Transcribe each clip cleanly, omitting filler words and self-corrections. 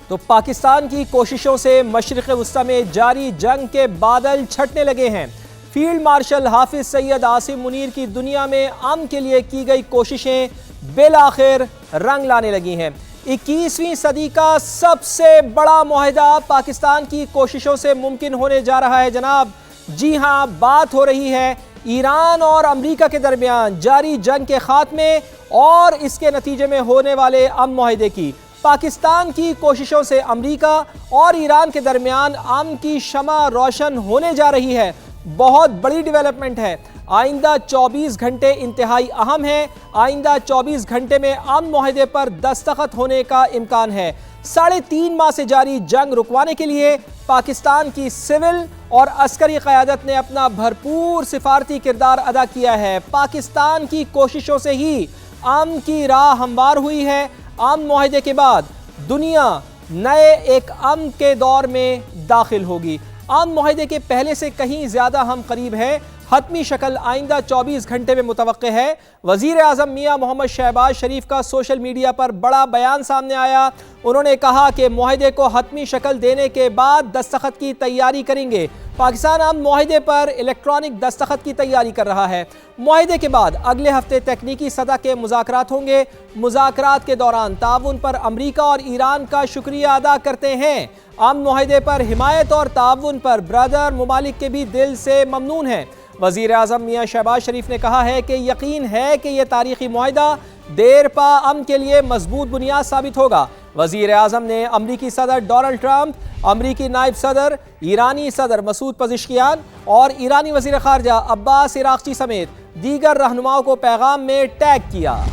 تو پاکستان کی کوششوں سے مشرق وسطی میں جاری جنگ کے بادل چھٹنے لگے ہیں۔ فیلڈ مارشل حافظ سید عاصم منیر کی دنیا میں امن کے لیے کی گئی کوششیں بالآخر رنگ لانے لگی ہیں۔ 21ویں صدی کا سب سے بڑا معاہدہ پاکستان کی کوششوں سے ممکن ہونے جا رہا ہے جناب۔ جی ہاں، بات ہو رہی ہے ایران اور امریکہ کے درمیان جاری جنگ کے خاتمے اور اس کے نتیجے میں ہونے والے امن معاہدے کی۔ پاکستان کی کوششوں سے امریکہ اور ایران کے درمیان امن کی شمع روشن ہونے جا رہی ہے۔ بہت بڑی ڈیولپمنٹ ہے۔ آئندہ 24 گھنٹے انتہائی اہم ہیں۔ آئندہ 24 گھنٹے میں امن معاہدے پر دستخط ہونے کا امکان ہے۔ 3.5 ماہ سے جاری جنگ رکوانے کے لیے پاکستان کی سول اور عسکری قیادت نے اپنا بھرپور سفارتی کردار ادا کیا ہے۔ پاکستان کی کوششوں سے ہی امن کی راہ ہموار ہوئی ہے۔ امن معاہدے کے بعد دنیا نئے ایک امن کے دور میں داخل ہوگی۔ امن معاہدے کے پہلے سے کہیں زیادہ ہم قریب ہیں۔ حتمی شکل آئندہ 24 گھنٹے میں متوقع ہے۔ وزیر اعظم میاں محمد شہباز شریف کا سوشل میڈیا پر بڑا بیان سامنے آیا۔ انہوں نے کہا کہ معاہدے کو حتمی شکل دینے کے بعد دستخط کی تیاری کریں گے۔ پاکستان امن معاہدے پر الیکٹرانک دستخط کی تیاری کر رہا ہے۔ معاہدے کے بعد اگلے ہفتے تکنیکی سطح کے مذاکرات ہوں گے۔ مذاکرات کے دوران تعاون پر امریکہ اور ایران کا شکریہ ادا کرتے ہیں۔ امن معاہدے پر حمایت اور تعاون پر برادر ممالک کے بھی دل سے ممنون ہیں۔ وزیر اعظم میاں شہباز شریف نے کہا ہے کہ یقین ہے کہ یہ تاریخی معاہدہ دیر پا امن کے لیے مضبوط بنیاد ثابت ہوگا۔ وزیر اعظم نے امریکی صدر ڈونلڈ ٹرمپ، امریکی نائب صدر، ایرانی صدر مسعود پزشکیان اور ایرانی وزیر خارجہ عباس عراقچی سمیت دیگر رہنماؤں کو پیغام میں ٹیگ کیا۔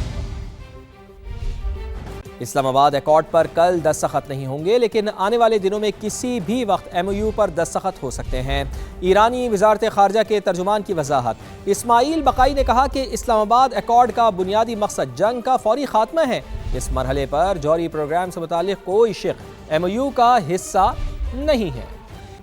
اسلام آباد ایکارڈ پر کل دستخط نہیں ہوں گے، لیکن آنے والے دنوں میں کسی بھی وقت ایم او یو پر دستخط ہو سکتے ہیں۔ ایرانی وزارت خارجہ کے ترجمان کی وضاحت۔ اسماعیل بقائی نے کہا کہ اسلام آباد ایکارڈ کا بنیادی مقصد جنگ کا فوری خاتمہ ہے۔ اس مرحلے پر جوہری پروگرام سے متعلق کوئی شق ایم او یو کا حصہ نہیں ہے۔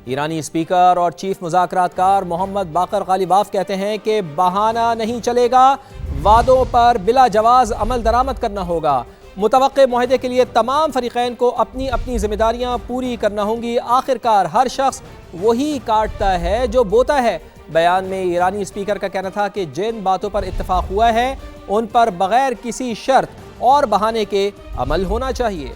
ایرانی اسپیکر اور چیف مذاکرات کار محمد باقر غالیباف کہتے ہیں کہ بہانہ نہیں چلے گا، وعدوں پر بلا جواز عمل درآمد کرنا ہوگا۔ متوقع معاہدے کے لیے تمام فریقین کو اپنی اپنی ذمہ داریاں پوری کرنا ہوں گی۔ آخرکار ہر شخص وہی کاٹتا ہے جو بوتا ہے۔ بیان میں ایرانی اسپیکر کا کہنا تھا کہ جن باتوں پر اتفاق ہوا ہے ان پر بغیر کسی شرط اور بہانے کے عمل ہونا چاہیے۔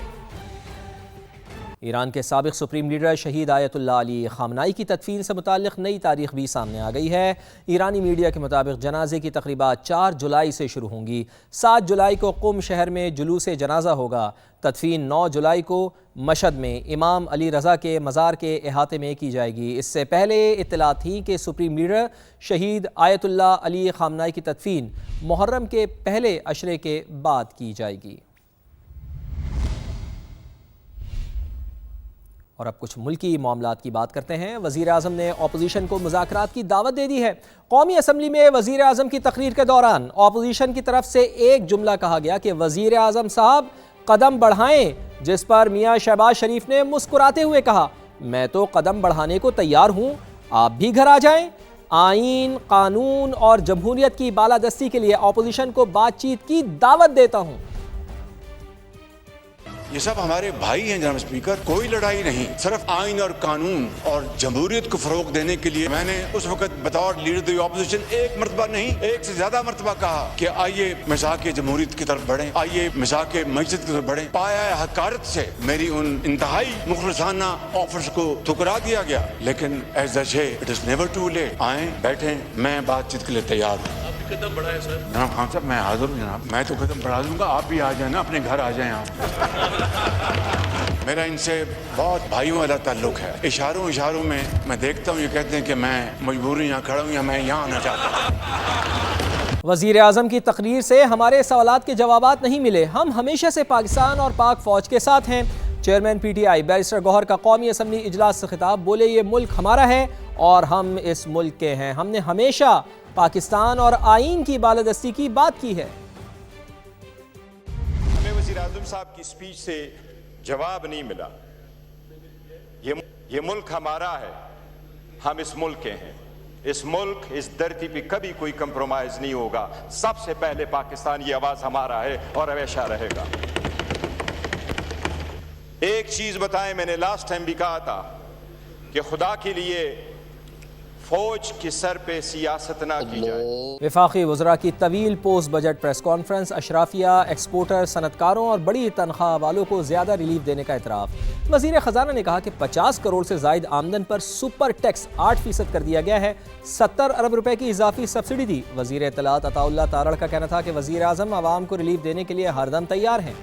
ایران کے سابق سپریم لیڈر شہید آیت اللہ علی خامنائی کی تدفین سے متعلق نئی تاریخ بھی سامنے آ گئی ہے۔ ایرانی میڈیا کے مطابق جنازے کی تقریبات 4 جولائی سے شروع ہوں گی۔ 7 جولائی کو قم شہر میں جلوس جنازہ ہوگا۔ تدفین 9 جولائی کو مشہد میں امام علی رضا کے مزار کے احاطے میں کی جائے گی۔ اس سے پہلے اطلاعات تھیں کہ سپریم لیڈر شہید آیت اللہ علی خامنائی کی تدفین محرم کے پہلے عشرے کے بعد کی جائے گی۔ اور اب کچھ ملکی معاملات کی بات کرتے ہیں۔ وزیر اعظم نے اپوزیشن کو مذاکرات کی دعوت دے دی ہے۔ قومی اسمبلی میں وزیر اعظم کی تقریر کے دوران اپوزیشن کی طرف سے ایک جملہ کہا گیا کہ وزیر اعظم صاحب قدم بڑھائیں، جس پر میاں شہباز شریف نے مسکراتے ہوئے کہا میں تو قدم بڑھانے کو تیار ہوں، آپ بھی گھر آ جائیں۔ آئین، قانون اور جمہوریت کی بالادستی کے لیے اپوزیشن کو بات چیت کی دعوت دیتا ہوں۔ یہ سب ہمارے بھائی ہیں جناب اسپیکر، کوئی لڑائی نہیں، صرف آئین اور قانون اور جمہوریت کو فروغ دینے کے لیے میں نے اس وقت بطور لیڈر دی اپوزیشن ایک مرتبہ نہیں، ایک سے زیادہ مرتبہ کہا کہ آئیے مساق جمہوریت کی طرف بڑھیں، آئیے مساق معیشت کی طرف بڑھیں۔ پایا حقارت سے میری ان انتہائی مخلصانہ آفرز کو ٹھکرا دیا گیا، لیکن as a say it is never too late. آئیں، بیٹھیں، میں بات چیت کے لیے تیار ہوں۔ قدم بڑھائے سر۔ جناب خان صاحب میں حاضر ہوں جناب، میں تو قدم بڑھا دوں گا، آپ بھی آ جائیں نا، اپنے گھر آ جائیں آپ۔ میرا ان سے بہت بھائیوں والا تعلق ہے۔ اشاروں میں دیکھتا ہوں، یہ کہتے ہیں کہ میں مجبوری یہاں کھڑا ہوں یا میں یہاں آنا چاہتا ہوں۔ وزیر اعظم کی تقریر سے ہمارے سوالات کے جوابات نہیں ملے، ہم ہمیشہ سے پاکستان اور پاک فوج کے ساتھ ہیں۔ Chairman P T I barrister Gohar کا قومی اسمبلی اجلاس سے خطاب، بولے یہ ملک ہمارا ہے اور ہم اس ملک کے ہیں، ہم نے ہمیشہ پاکستان اور آئین کی بالادستی کی بات کی ہے۔ ہمیں وزیر اعظم صاحب کی سپیچ سے جواب نہیں ملا۔ یہ ملک ہمارا ہے، ہم اس ملک کے ہیں، اس ملک اس دھرتی پہ کبھی کوئی کمپرومائز نہیں ہوگا۔ سب سے پہلے پاکستان، یہ آواز ہمارا ہے اور ہمیشہ رہے گا۔ एक चीज बताएं, मैंने लास्ट टाइम भी कहा था कि खुदा के लिए फौज के सर पे सियासत ना की जाए। वफाकी वज़रा की तवील पोस्ट बजट प्रेस कॉन्फ्रेंस, अशराफिया, एक्सपोर्टर, सनतकारों और बड़ी तनख्वाह वालों को ज़्यादा रिलीफ देने का इतराफ़। वज़ीर ख़जाना ने कहा कि 50 करोड़ से ज़ायद आमदन पर सुपर टैक्स 8% कर दिया गया है। 70 अरब रुपए की इजाफी सब्सिडी दी। वज़ीर इत्तलात अताउल्लाह तारड़ का कहना था कि वज़ीर आज़म आवाम को रिलीफ देने के लिए हरदम तैयार हैं।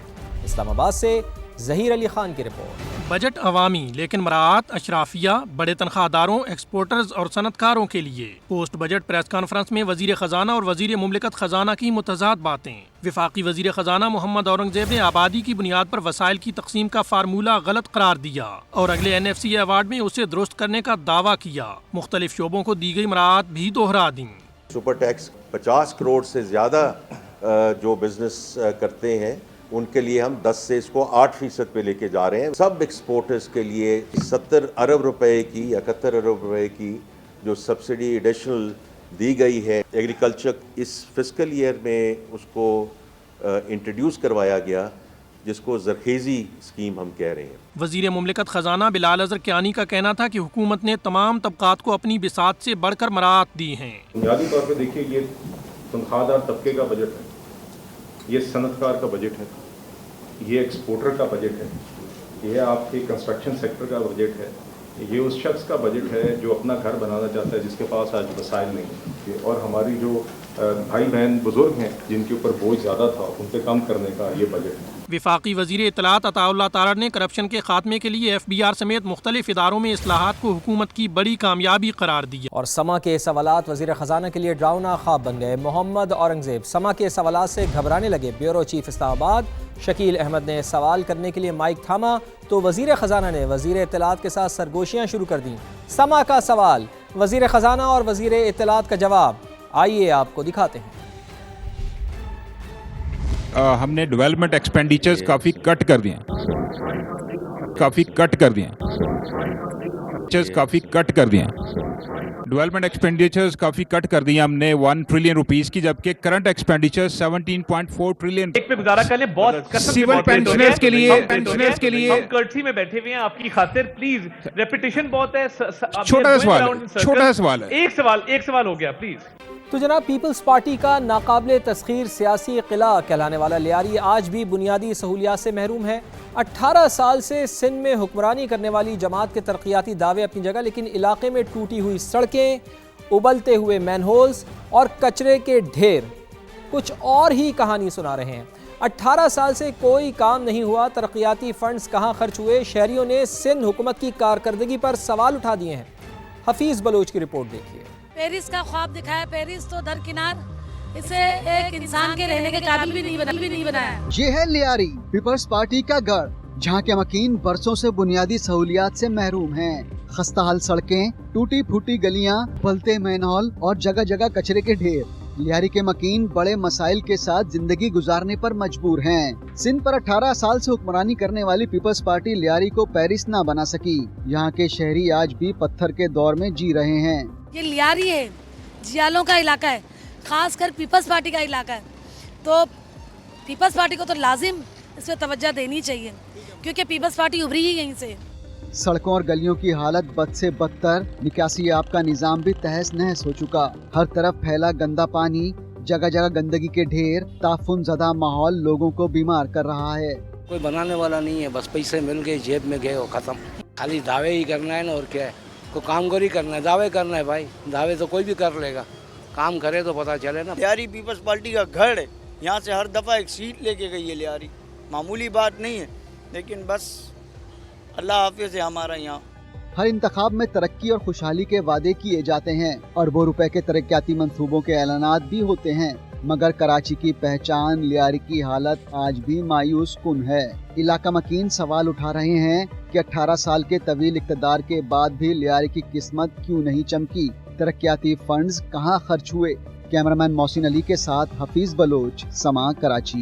इस्लामाबाद से ज़हीर अली खान की रिपोर्ट। बजट अवामी लेकिन मराआत अशराफिया, बड़े तनख्वाहदारों, एक्सपोर्टर्स और सनतकारों के लिए। पोस्ट बजट प्रेस कॉन्फ्रेंस में वजीर खजाना और वजीर मुमलिकत खजाना की मुतज़ाद बातें। वफाकी वजीर खजाना मोहम्मद औरंगजेब ने आबादी की बुनियाद पर वसाइल की तकसीम का फार्मूला गलत करार दिया और अगले NFC अवार्ड में उसे दुरुस्त करने का दावा किया। मुख्तलिफ शोबों को दी गई मराआत भी दोहरा दी। सुपर टैक्स 50 करोड़ से ज़्यादा जो बिजनेस करते हैं उनके लिए हम 10 से इसको 8% पे लेके जा रहे हैं। सब एक्सपोर्टर्स के लिए 70 अरब रुपए की 71 अरब रुपए की जो सब्सिडी एडिशनल दी गई है, एग्रीकल्चर इस फिस्कल ईयर में उसको इंट्रोड्यूस करवाया गया, जिसको ज़रखेज़ी स्कीम हम कह रहे हैं। वज़ीर मुमलिकत ख़जाना बिलाल अज़हर कियानी का कहना था कि हुकूमत ने तमाम तबक़ात को अपनी बिसात से बढ़कर मराहत दी हैं। बुनियादी तौर पर देखिए, ये तनख्वाहदार तबके का बजट है, ये सनतकार का बजट है, ये एक्सपोर्टर का बजट है, ये आपके कंस्ट्रक्शन सेक्टर का बजट है, ये उस शख्स का बजट है जो अपना घर बनाना चाहता है, जिसके पास आज वसाइल नहीं है। और हमारी जो भाई बहन बुजुर्ग हैं जिनके ऊपर बोझ ज़्यादा था, उन पे कम करने का ये बजट है। वफाकी वज़ीर इत्तलात अताउल्लाह तारड़ ने करप्शन के खात्मे के लिए FBR समेत मुख्तलिफ इदारों में इस्लाहात को हुकूमत की बड़ी कामयाबी करार दिया। और समा के सवालात वज़ीर ख़जाना के लिए ड्राउना ख्वाब बन गए। मोहम्मद औरंगजेब समा के सवालात से घबराने लगे। ब्यूरो चीफ इस्लामाबाद शकील अहमद ने सवाल करने के लिए माइक थामा तो वज़ीर ख़जाना ने वज़ीर इत्तलात के साथ सरगोशियाँ शुरू कर दी। समा का सवाल, वज़ीर ख़जाना और वज़ीर इत्तलात का जवाब, आइए आपको दिखाते हैं। हमने डेवलपमेंट एक्सपेंडिचर्स काफ़ी कट कर दिए, डेवलपमेंट एक्सपेंडिचर्स काफ़ी कट कर दिए हमने 1 ट्रिलियन रुपीस की, जबकि करंट एक्सपेंडिचर 17.4 ट्रिलियन। एक पे गुजारा कर ले, बहुत कसम से सिविल पेंशनर्स के लिए हम कर्सी में बैठे हुए हैं आपकी खातिर, प्लीज रेपिटेशन बहुत है। छोटा सा सवाल है, एक सवाल हो गया प्लीज। तो जनाब, पीपल्स पार्टी का नाकाबिले तस्खीर सियासी किला कहलाने वाला लियारी आज भी बुनियादी सहूलियात से महरूम है। 18 साल से सिंध में हुक्मरानी करने वाली जमात के तरक्याती दावे अपनी जगह, लेकिन इलाके में टूटी हुई सड़कें, उबलते हुए मैनहोल्स और कचरे के ढेर कुछ और ही कहानी सुना रहे हैं। 18 साल से कोई काम नहीं हुआ, तरक्याती फंड्स कहाँ खर्च हुए? शहरियों ने सिंध हुकूमत की कारकर्दगी पर सवाल उठा दिए हैं। हफीज बलोच की रिपोर्ट देखिए। पेरिस का ख्वाब दिखाया, पेरिस तो दरकिनार, इसे एक इंसान के रहने के काबिल भी नहीं बनाया। ये है लियारी, पीपल्स पार्टी का गढ़, जहाँ के मकीन बरसों से बुनियादी सहूलियात से महरूम हैं। खस्ताहाल सड़कें, टूटी फूटी गलियाँ, बलते मैनहॉल और जगह जगह कचरे के ढेर। लियारी के मकीन बड़े मसाइल के साथ जिंदगी गुजारने पर मजबूर हैं। सिंध पर 18 साल से हुक्मरानी करने वाली पीपल्स पार्टी लियारी को पेरिस ना बना सकी। यहाँ के शहरी आज भी पत्थर के दौर में जी रहे हैं। ये लियारी है, जियालों का इलाका है, खास कर पीपल्स पार्टी का इलाका है, तो पीपल्स पार्टी को तो लाजिम इस पर तवज्जो देनी चाहिए, क्योंकि पीपल्स पार्टी उभरी ही यहीं से। सड़कों और गलियों की हालत बद से बदतर, निकासी आब का निजाम भी तहस नहस हो चुका। हर तरफ फैला गंदा पानी, जगह जगह गंदगी के ढेर, ताफुन ज़दा माहौल लोगों को बीमार कर रहा है। कोई बनाने वाला नहीं है, बस पैसे मिल गए जेब में गए और खत्म। खाली दावे ही करना है ना, और क्या है, को कामगोरी करना है, दावे करना है भाई। दावे तो कोई भी कर लेगा, काम करे तो पता चले ना। लियारी पीपल्स पार्टी का घर है, यहाँ से हर दफ़ा एक सीट लेके गई है लियारी। मामूली बात नहीं है, लेकिन बस अल्लाह हाफिज़ है हमारा यहाँ। हर इंतखाब में तरक्की और खुशहाली के वादे किए जाते हैं, अरबों रुपए के तरक्याती मंसूबों के ऐलानात भी होते हैं, मगर कराची की पहचान, लियारी की हालत आज भी मायूस कुन है। इलाका मकीन सवाल उठा रहे हैं कि 18 साल के तवील इक़्तिदार के बाद भी लियारी की किस्मत क्यों नहीं चमकी? तरक्याती फंड्स कहाँ खर्च हुए? कैमरामैन मोहसिन अली के साथ हफीज बलोच, समा, कराची।